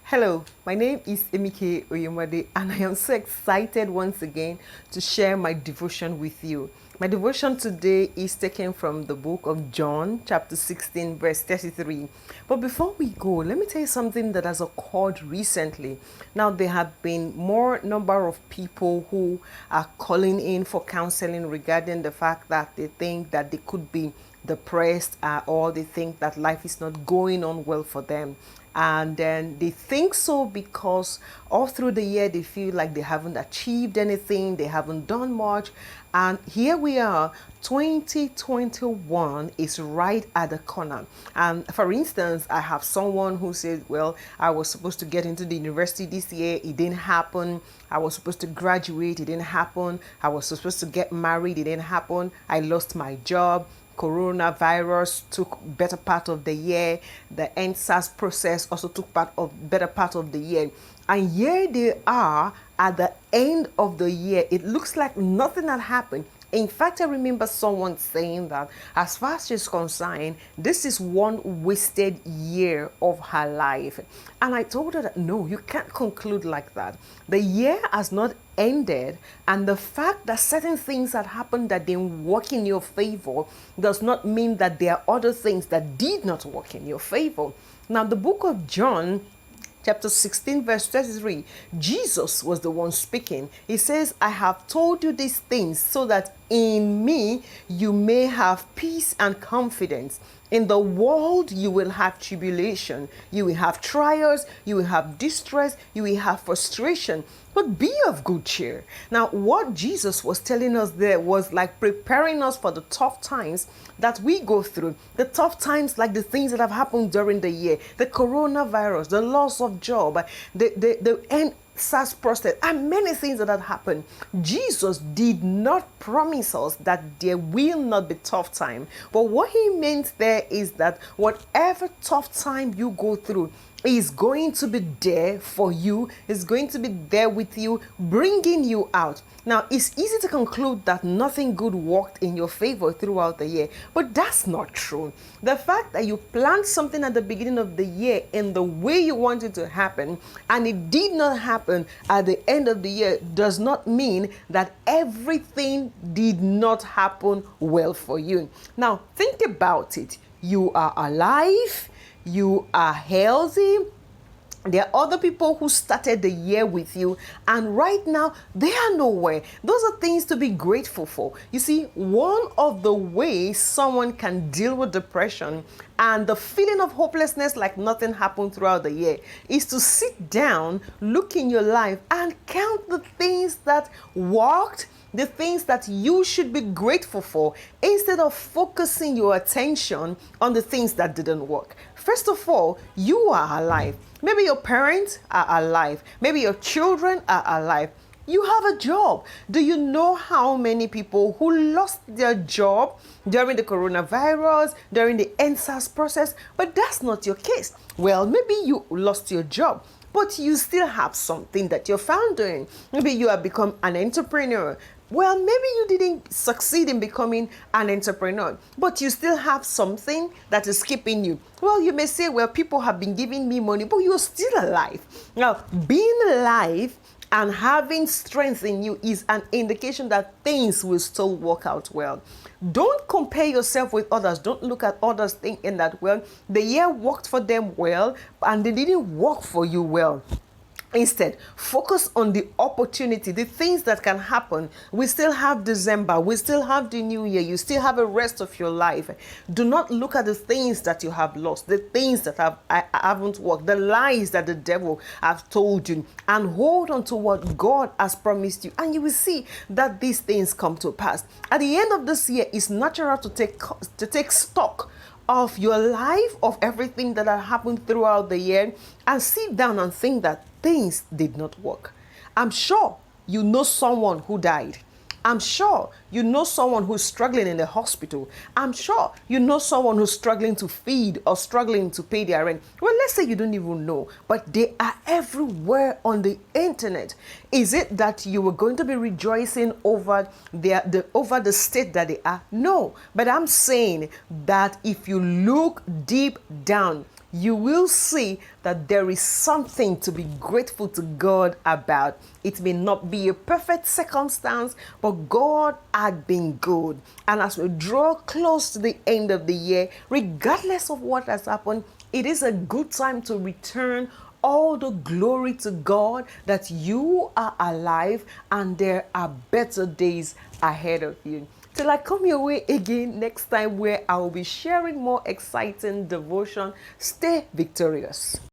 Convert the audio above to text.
Hello, my name is Emike Oyemade, and I am so excited once again to share my devotion with you. My devotion today is taken from the book of John, chapter 16, verse 33. But before we go, let me tell you something that has occurred recently. Now, there have been more number of people who are calling in for counseling regarding the fact that they think that they could be depressed or they think that life is not going on well for them. And then they think so because all through the year they feel like they haven't achieved anything, they haven't done much. And here we are, 2021 is right at the corner. And for instance, I have someone who said, well, I was supposed to get into the university this year, it didn't happen. I was supposed to graduate, it didn't happen. I was supposed to get married, it didn't happen. I lost my job. Coronavirus took better part of the year. The NSAS process also took better part of the year. And here they are at the end of the year. It looks like nothing had happened. In fact, I remember someone saying that as far as she's concerned, this is one wasted year of her life. And I told her that no, you can't conclude like that. The year has not ended, and the fact that certain things had happened that didn't work in your favor does not mean that there are other things that did not work in your favor. Now, the book of John, chapter 16, verse 33, Jesus was the one speaking. He says, I have told you these things so that in me you may have peace and confidence. In the world you will have tribulation, you will have trials, you will have distress, you will have frustration, but be of good cheer. Now, what Jesus was telling us there was like preparing us for the tough times that we go through. The tough times like the things that have happened during the year, the coronavirus, the loss of job, the end SARS process, and many things that had happened. Jesus did not promise us that there will not be tough time. But what he meant there is that whatever tough time you go through is going to be there for you, is going to be there with you, bringing you out. Now, it's easy to conclude that nothing good worked in your favor throughout the year, but that's not true. The fact that you planned something at the beginning of the year in the way you want it to happen, and it did not happen at the end of the year, does not mean that everything did not happen well for you. Now, think about it. You are alive. You are healthy. There are other people who started the year with you, and right now they are nowhere. Those are things to be grateful for. You see, one of the ways someone can deal with depression and the feeling of hopelessness like nothing happened throughout the year is to sit down, look in your life, and count the things that worked, the things that you should be grateful for, instead of focusing your attention on the things that didn't work. First of all, you are alive. Maybe your parents are alive. Maybe your children are alive. You have a job. Do you know how many people who lost their job during the coronavirus, during the NSAS process? But that's not your case. Well, maybe you lost your job, but you still have something that you're found doing. Maybe you have become an entrepreneur. Well, maybe you didn't succeed in becoming an entrepreneur, but you still have something that is keeping you. Well, you may say, well, people have been giving me money, but you're still alive. Now, being alive and having strength in you is an indication that things will still work out well. Don't compare yourself with others. Don't look at others thinking that, well, the year worked for them well and they didn't work for you well. Instead, focus on the opportunity, the things that can happen. We still have December. We still have the new year. You still have a rest of your life. Do not look at the things that you have lost, the things that haven't worked, the lies that the devil have told you, and hold on to what God has promised you. And you will see that these things come to pass. At the end of this year, it's natural to take stock of your life, of everything that had happened throughout the year, and sit down and think that things did not work. I'm sure you know someone who died. I'm sure you know someone who's struggling in the hospital. I'm sure you know someone who's struggling to feed or struggling to pay their rent. Well, let's say you don't even know, but they are everywhere on the internet. Is it that you were going to be rejoicing over the state that they are? No, but I'm saying that if you look deep down, you will see that there is something to be grateful to God about. It may not be a perfect circumstance, but God had been good. And as we draw close to the end of the year, regardless of what has happened, it is a good time to return all the glory to God that you are alive and there are better days ahead of you. Till I come your way again next time, where I will be sharing more exciting devotion. Stay victorious.